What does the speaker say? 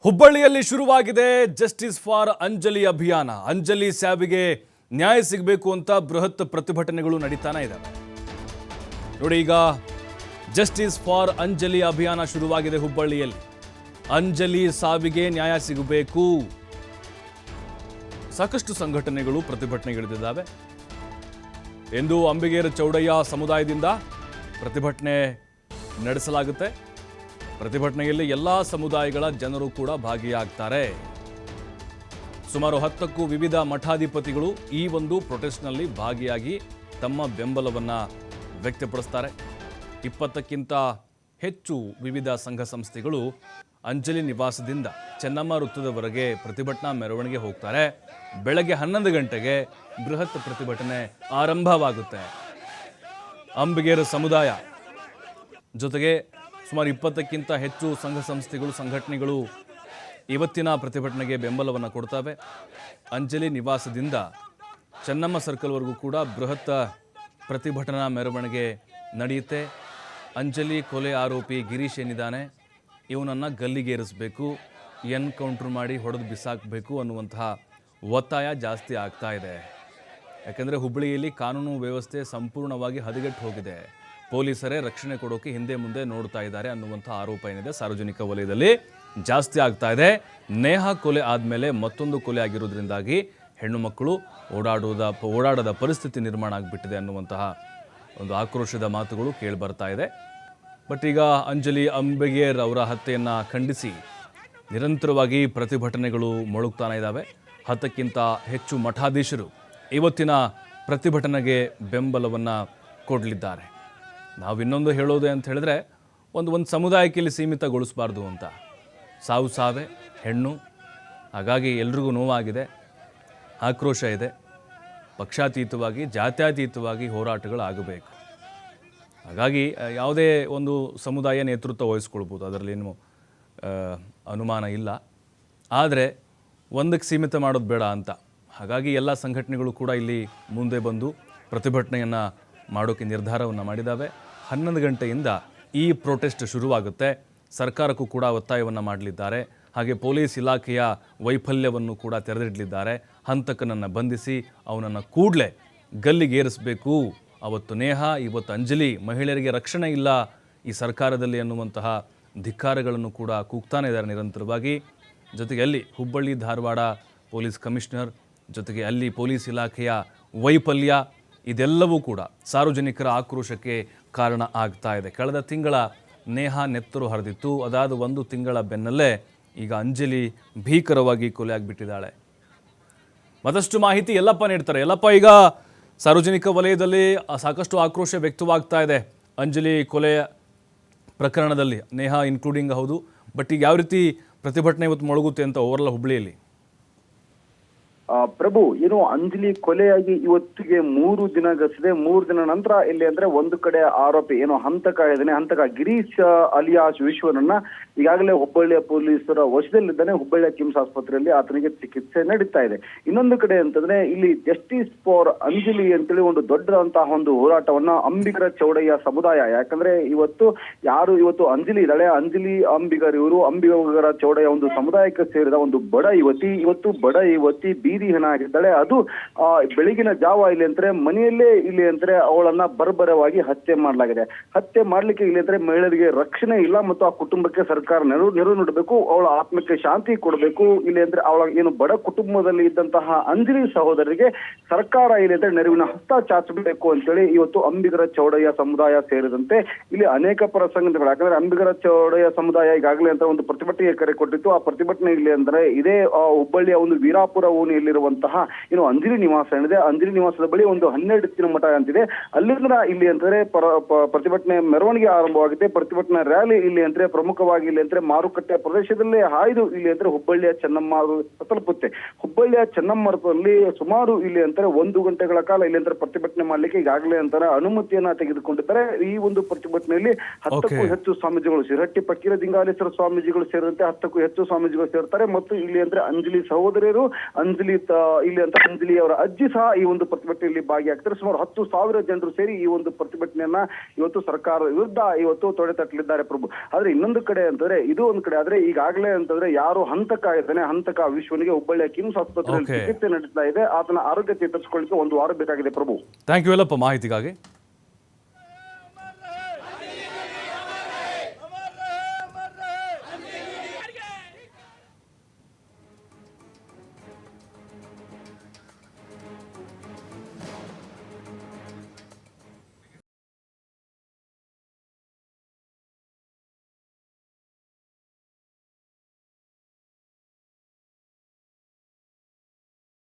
ಹುಬ್ಬಳ್ಳಿಯಲ್ಲಿ ಶುರುವಾಗಿದೆ justice for Anjali ಅಭಿಯಾನ. ಅಂಜಲಿ ಸಾವಿಗೆ ನ್ಯಾಯ ಸಿಗಬೇಕು ಅಂತ ಬೃಹತ್ ಪ್ರತಿಭಟನೆಗಳು ನಡೀತಾನೆ ಇದ್ದಾವೆ. ನೋಡಿ, ಈಗ ಜಸ್ಟಿಸ್ ಫಾರ್ ಅಂಜಲಿ ಅಭಿಯಾನ ಶುರುವಾಗಿದೆ ಹುಬ್ಬಳ್ಳಿಯಲ್ಲಿ. ಅಂಜಲಿ ಸಾವಿಗೆ ನ್ಯಾಯ ಸಿಗಬೇಕು. ಸಾಕಷ್ಟು ಸಂಘಟನೆಗಳು ಪ್ರತಿಭಟನೆಗಿಳಿದಿದ್ದಾವೆ. ಎಂದು ಅಂಬಿಗೇರ ಚೌಡಯ್ಯ ಸಮುದಾಯದಿಂದ ಪ್ರತಿಭಟನೆ ನಡೆಸಲಾಗುತ್ತೆ. ಪ್ರತಿಭಟನೆಯಲ್ಲಿ ಎಲ್ಲ ಸಮುದಾಯಗಳ ಜನರು ಕೂಡ ಭಾಗಿಯಾಗ್ತಾರೆ. ಸುಮಾರು 10ಕ್ಕೂ ವಿವಿಧ ಮಠಾಧಿಪತಿಗಳು ಈ ಒಂದು ಪ್ರೊಟೆಸ್ಟ್ನಲ್ಲಿ ಭಾಗಿಯಾಗಿ ತಮ್ಮ ಬೆಂಬಲವನ್ನು ವ್ಯಕ್ತಪಡಿಸ್ತಾರೆ. 20ಕ್ಕಿಂತ ಹೆಚ್ಚು ವಿವಿಧ ಸಂಘ ಸಂಸ್ಥೆಗಳು ಅಂಜಲಿ ನಿವಾಸದಿಂದ ಚೆನ್ನಮ್ಮ ವೃತ್ತದವರೆಗೆ ಪ್ರತಿಭಟನಾ ಮೆರವಣಿಗೆ ಹೋಗ್ತಾರೆ. ಬೆಳಗ್ಗೆ 11 ಗಂಟೆಗೆ ಬೃಹತ್ ಪ್ರತಿಭಟನೆ ಆರಂಭವಾಗುತ್ತೆ. ಅಂಬಿಗೇರ ಸಮುದಾಯ ಜೊತೆಗೆ ಸುಮಾರು 20ಕ್ಕಿಂತ ಹೆಚ್ಚು ಸಂಘ ಸಂಸ್ಥೆಗಳು ಸಂಘಟನೆಗಳು ಇವತ್ತಿನ ಪ್ರತಿಭಟನೆಗೆ ಬೆಂಬಲವನ್ನು ಕೊಡ್ತವೆ. ಅಂಜಲಿ ನಿವಾಸದಿಂದ ಚೆನ್ನಮ್ಮ ಸರ್ಕಲ್ವರೆಗೂ ಕೂಡ ಬೃಹತ್ ಪ್ರತಿಭಟನಾ ಮೆರವಣಿಗೆ ನಡೆಯುತ್ತೆ. ಅಂಜಲಿ ಕೊಲೆ ಆರೋಪಿ ಗಿರೀಶ್ ಏನಿದ್ದಾನೆ, ಇವನನ್ನು ಗಲ್ಲಿಗೇರಿಸಬೇಕು, ಎನ್ಕೌಂಟರ್ ಮಾಡಿ ಹೊಡೆದು ಬಿಸಾಕಬೇಕು ಅನ್ನುವಂತಹ ಒತ್ತಾಯ ಜಾಸ್ತಿ ಆಗ್ತಾ ಇದೆ. ಯಾಕೆಂದರೆ ಹುಬ್ಬಳ್ಳಿಯಲ್ಲಿ ಕಾನೂನು ವ್ಯವಸ್ಥೆ ಸಂಪೂರ್ಣವಾಗಿ ಹದಗೆಟ್ಟು ಹೋಗಿದೆ. ಪೊಲೀಸರೇ ರಕ್ಷಣೆ ಕೊಡೋಕೆ ಹಿಂದೆ ಮುಂದೆ ನೋಡ್ತಾ ಇದ್ದಾರೆ ಅನ್ನುವಂಥ ಆರೋಪ ಏನಿದೆ ಸಾರ್ವಜನಿಕ ವಲಯದಲ್ಲಿ ಜಾಸ್ತಿ ಆಗ್ತಾ ಇದೆ. ನೇಹಾ ಕೊಲೆ ಆದಮೇಲೆ ಮತ್ತೊಂದು ಕೊಲೆ ಆಗಿರೋದ್ರಿಂದಾಗಿ ಹೆಣ್ಣು ಮಕ್ಕಳು ಓಡಾಡದ ಪರಿಸ್ಥಿತಿ ನಿರ್ಮಾಣ ಆಗಿಬಿಟ್ಟಿದೆ ಅನ್ನುವಂತಹ ಒಂದು ಆಕ್ರೋಶದ ಮಾತುಗಳು ಕೇಳಿ ಬರ್ತಾ ಇದೆ. ಬಟ್ ಈಗ ಅಂಜಲಿ ಅಂಬಿಗೇರ್ ಅವರ ಹತ್ಯೆಯನ್ನು ಖಂಡಿಸಿ ನಿರಂತರವಾಗಿ ಪ್ರತಿಭಟನೆಗಳು ಮೊಳಗ್ತಾನೆ ಇದ್ದಾವೆ. 10ಕ್ಕಿಂತ ಹೆಚ್ಚು ಮಠಾಧೀಶರು ಇವತ್ತಿನ ಪ್ರತಿಭಟನೆಗೆ ಬೆಂಬಲವನ್ನು ಕೊಡಲಿದ್ದಾರೆ. ನಾವು ಇನ್ನೊಂದು ಹೇಳೋದು ಅಂತ ಹೇಳಿದ್ರೆ ಒಂದು ಸಮುದಾಯಕ್ಕೆ ಇಲ್ಲಿ ಸೀಮಿತಗೊಳಿಸಬಾರ್ದು ಅಂತ. ಸಾವೇ ಹೆಣ್ಣು, ಹಾಗಾಗಿ ಎಲ್ರಿಗೂ ನೋವಾಗಿದೆ, ಆಕ್ರೋಶ ಇದೆ. ಪಕ್ಷಾತೀತವಾಗಿ ಜಾತ್ಯತೀತವಾಗಿ ಹೋರಾಟಗಳಾಗಬೇಕು. ಹಾಗಾಗಿ ಯಾವುದೇ ಒಂದು ಸಮುದಾಯ ನೇತೃತ್ವ ವಹಿಸ್ಕೊಳ್ಬೋದು, ಅದರಲ್ಲೇನು ಅನುಮಾನ ಇಲ್ಲ. ಆದರೆ ಒಂದಕ್ಕೆ ಸೀಮಿತ ಮಾಡೋದು ಬೇಡ ಅಂತ. ಹಾಗಾಗಿ ಎಲ್ಲ ಸಂಘಟನೆಗಳು ಕೂಡ ಇಲ್ಲಿ ಮುಂದೆ ಬಂದು ಪ್ರತಿಭಟನೆಯನ್ನು ಮಾಡೋಕ್ಕೆ ನಿರ್ಧಾರವನ್ನು ಮಾಡಿದ್ದಾವೆ. 11 ಗಂಟೆಯಿಂದ ಈ ಪ್ರೊಟೆಸ್ಟ್ ಶುರುವಾಗುತ್ತೆ. ಸರ್ಕಾರಕ್ಕೂ ಕೂಡ ಒತ್ತಾಯವನ್ನು ಮಾಡಲಿದ್ದಾರೆ. ಹಾಗೆ ಪೊಲೀಸ್ ಇಲಾಖೆಯ ವೈಫಲ್ಯವನ್ನು ಕೂಡ ತೆರೆದಿಡಲಿದ್ದಾರೆ. ಹಂತಕನನ್ನು ಬಂಧಿಸಿ ಅವನನ್ನು ಕೂಡಲೇ ಗಲ್ಲಿಗೇರಿಸಬೇಕು. ಅವತ್ತು ನೇಹಾ, ಇವತ್ತು ಅಂಜಲಿ, ಮಹಿಳೆಯರಿಗೆ ರಕ್ಷಣೆ ಇಲ್ಲ ಈ ಸರ್ಕಾರದಲ್ಲಿ ಅನ್ನುವಂತಹ ಧಿಕ್ಕಾರಗಳನ್ನು ಕೂಡ ಕೂಗ್ತಾನೆ ಇದ್ದಾರೆ ನಿರಂತರವಾಗಿ. ಜೊತೆಗೆ ಅಲ್ಲಿ ಹುಬ್ಬಳ್ಳಿ ಧಾರವಾಡ ಪೊಲೀಸ್ ಕಮಿಷನರ್, ಜೊತೆಗೆ ಅಲ್ಲಿ ಪೊಲೀಸ್ ಇಲಾಖೆಯ ವೈಫಲ್ಯ, ಇದೆಲ್ಲವೂ ಕೂಡ ಸಾರ್ವಜನಿಕರ ಆಕ್ರೋಶಕ್ಕೆ ಕಾರಣ ಆಗ್ತಾ ಇದೆ. ಕಳೆದ ತಿಂಗಳ ನೇಹಾ ನೆತ್ತರು ಹರಿದಿತ್ತು. ಅದಾದ 1 ತಿಂಗಳ ಬೆನ್ನಲ್ಲೇ ಈಗ ಅಂಜಲಿ ಭೀಕರವಾಗಿ ಕೊಲೆ ಆಗಿಬಿಟ್ಟಿದ್ದಾಳೆ. ಮತ್ತಷ್ಟು ಮಾಹಿತಿ ಯಲ್ಲಪ್ಪ ನೀಡ್ತಾರೆ. ಯಲ್ಲಪ್ಪ, ಈಗ ಸಾರ್ವಜನಿಕ ವಲಯದಲ್ಲಿ ಸಾಕಷ್ಟು ಆಕ್ರೋಶ ವ್ಯಕ್ತವಾಗ್ತಾ ಇದೆ ಅಂಜಲಿ ಕೊಲೆ ಪ್ರಕರಣದಲ್ಲಿ, ನೇಹಾ ಇನ್ಕ್ಲೂಡಿಂಗ್ ಹೌದು. ಬಟ್ ಈಗ ಯಾವ ರೀತಿ ಪ್ರತಿಭಟನೆ ಇವತ್ತು ಮೊಳಗುತ್ತೆ ಅಂತ ಓವರಲ್ ಹುಬ್ಬಳ್ಳಿಯಲ್ಲಿ? ಪ್ರಭು, ಏನು ಅಂಜಲಿ ಕೊಲೆಯಾಗಿ ಇವತ್ತಿಗೆ 3 ದಿನ ಗತಿಸಿದೆ. 3 ದಿನ ನಂತರ ಇಲ್ಲಿ ಅಂದ್ರೆ ಒಂದು ಕಡೆ ಆರೋಪಿ ಏನು ಹಂತಕ ಗಿರೀಶ್ ಅಲಿಯಾಸ್ ವಿಶ್ವನನ್ನ ಈಗಾಗಲೇ ಹುಬ್ಬಳ್ಳಿಯ ಪೊಲೀಸರ ವಶದಲ್ಲಿದ್ದಾನೆ. ಹುಬ್ಬಳ್ಳಿಯ ಕಿಮ್ಸ್ ಆಸ್ಪತ್ರೆಯಲ್ಲಿ ಆತನಿಗೆ ಚಿಕಿತ್ಸೆ ನಡೀತಾ ಇದೆ. ಇನ್ನೊಂದು ಕಡೆ ಅಂತಂದ್ರೆ ಇಲ್ಲಿ ಜಸ್ಟಿಸ್ ಫಾರ್ ಅಂಜಲಿ ಅಂತೇಳಿ ಒಂದು ದೊಡ್ಡದಂತಹ ಒಂದು ಹೋರಾಟವನ್ನ ಅಂಬಿಗರ ಚೌಡಯ್ಯ ಸಮುದಾಯ, ಯಾಕಂದ್ರೆ ಇವತ್ತು ಅಂಜಲಿ ಇದ್ದಾಳೆ, ಅಂಜಲಿ ಅಂಬಿಗರ್, ಇವರು ಅಂಬಿಗರ ಚೌಡಯ್ಯ ಒಂದು ಸಮುದಾಯಕ್ಕೆ ಸೇರಿದ ಒಂದು ಬಡ ಯುವತಿ ಬೀದಿ ಹೆಣ ಆಗಿದ್ದಾಳೆ. ಅದು ಬೆಳಗಿನ ಜಾವ ಇಲ್ಲಿ ಅಂದ್ರೆ ಮನೆಯಲ್ಲೇ ಇಲ್ಲಿ ಅಂದ್ರೆ ಅವಳನ್ನ ಬರ್ಬರವಾಗಿ ಹತ್ಯೆ ಮಾಡಲಾಗಿದೆ. ಹತ್ಯೆ ಮಾಡ್ಲಿಕ್ಕೆ ಇಲ್ಲಿ ಅಂದ್ರೆ ಮಹಿಳೆಯರಿಗೆ ರಕ್ಷಣೆ ಇಲ್ಲ ಮತ್ತು ಆ ಕುಟುಂಬಕ್ಕೆ ಸರ್ಕಾರ ನೆರವು ನೀಡಬೇಕು, ಅವಳ ಆತ್ಮಕ್ಕೆ ಶಾಂತಿ ಕೊಡಬೇಕು. ಇಲ್ಲಿ ಅಂದ್ರೆ ಅವಳ ಏನು ಬಡ ಕುಟುಂಬದಲ್ಲಿ ಇದ್ದಂತಹ ಅಂಜಲಿ ಸಹೋದರಿಗೆ ಸರ್ಕಾರ ಇಲ್ಲಿ ಅಂದ್ರೆ ನೆರವಿನ ಹಸ್ತ ಚಾಚಬೇಕು ಅಂತೇಳಿ ಇವತ್ತು ಅಂಬಿಗರ ಚೌಡಯ್ಯ ಸಮುದಾಯ ಸೇರಿದಂತೆ ಇಲ್ಲಿ ಅನೇಕ ಪರ ಸಂಘಟನೆಗಳು, ಯಾಕಂದ್ರೆ ಅಂಬಿಗರ ಚೌಡಯ್ಯ ಸಮುದಾಯ ಈಗಾಗಲೇ ಅಂತ ಒಂದು ಪ್ರತಿಭಟನೆಗೆ ಕರೆ ಕೊಟ್ಟಿತ್ತು. ಆ ಪ್ರತಿಭಟನೆ ಇಲ್ಲಿ ಅಂದ್ರೆ ಇದೇ ಹುಬ್ಬಳ್ಳಿಯ ಒಂದು ವೀರಾಪುರ ಓಣಿಯಲ್ಲಿರುವಂತಹ ಏನು ಅಂಜಲಿ ನಿವಾಸ ಏನಿದೆ, ಅಂಜಲಿ ನಿವಾಸದ ಬಳಿ ಒಂದು 12 ಎತ್ತಿನ ಮಠ ಅಂತಿದೆ. ಅಲ್ಲಿಂದ ಇಲ್ಲಿ ಅಂದ್ರೆ ಪ್ರತಿಭಟನೆ ಮೆರವಣಿಗೆ ಆರಂಭವಾಗಿದೆ. ಪ್ರತಿಭಟನಾ ರ್ಯಾಲಿ ಇಲ್ಲಿ ಅಂದ್ರೆ ಪ್ರಮುಖವಾಗಿ ಇಲ್ಲಿ ಅಂದ್ರೆ ಮಾರುಕಟ್ಟೆ ಪ್ರದೇಶದಲ್ಲೇ ಹಾಯ್ದು ಇಲ್ಲಿ ಅಂದ್ರೆ ಹುಬ್ಬಳ್ಳಿಯ ಚೆನ್ನಮ್ಮ ತಲುಪುತ್ತೆ. ಹುಬ್ಬಳ್ಳಿಯ ಚೆನ್ನಮ್ಮರದಲ್ಲಿ ಸುಮಾರು ಇಲ್ಲಿ ಅಂದ್ರೆ 1 ಗಂಟೆಗಳ ಕಾಲ ಇಲ್ಲಿ ಅಂದ್ರೆ ಪ್ರತಿಭಟನೆ ಮಾಡ್ಲಿಕ್ಕೆ ಈಗಾಗಲೇ ಅಂತಾರೆ ಅನುಮತಿಯನ್ನ ತೆಗೆದುಕೊಂಡಿದ್ದಾರೆ. ಈ ಒಂದು ಪ್ರತಿಭಟನೆಯಲ್ಲಿ 10ಕ್ಕೂ ಹೆಚ್ಚು ಸ್ವಾಮೀಜಿಗಳು, ಶಿರಹಟ್ಟಿ ಫಕೀರ ದಿಂಗಾಲೇಶ್ವರ ಸ್ವಾಮೀಜಿಗಳು ಸೇರಿದಂತೆ 10ಕ್ಕೂ ಹೆಚ್ಚು ಸ್ವಾಮೀಜಿಗಳು ಸೇರ್ತಾರೆ. ಮತ್ತು ಇಲ್ಲಿ ಅಂದ್ರೆ ಅಂಜಲಿ ಸಹೋದರಿಯರು, ಅಂಜಲಿ ಇಲ್ಲಿ ಅಂತ ಅಂಜಲಿ ಅವರ ಅಜ್ಜಿ ಸಹ ಈ ಒಂದು ಪ್ರತಿಭಟನೆಯಲ್ಲಿ ಭಾಗಿಯಾಗ್ತಾರೆ. ಸುಮಾರು 10,000 ಜನರು ಸೇರಿ ಈ ಒಂದು ಪ್ರತಿಭಟನೆಯನ್ನ ಇವತ್ತು ಸರ್ಕಾರದ ವಿರುದ್ಧ ಇವತ್ತು ತೊಡೆತಟ್ಟಲಿದ್ದಾರೆ ಪ್ರಭು. ಆದ್ರೆ ಇನ್ನೊಂದು ಕಡೆ ಅಂತಂದ್ರೆ ಇದು ಒಂದು ಕಡೆ ಆದ್ರೆ ಈಗಾಗಲೇ ಅಂತಂದ್ರೆ ಯಾರು ಹಂತಕ ಇದ್ದಾನೆ, ಹಂತಕ ವಿಶ್ವನಿಗೆ ಹುಬ್ಬಳ್ಳಿಯ ಕಿಮ್ಸ್ ಆಸ್ಪತ್ರೆಯಲ್ಲಿ ಚಿಕಿತ್ಸೆ ನಡೆಸ್ತಾ ಇದೆ. ಆತನ ಆರೋಗ್ಯ ಚೇತರಿಸಿಕೊಳ್ಳಿಕ್ಕೆ 1 ವಾರ ಬೇಕಾಗಿದೆ ಪ್ರಭು. ಥ್ಯಾಂಕ್ ಯು ಎಲ್ಲಪ್ಪ ಮಾಹಿತಿಗಾಗಿ.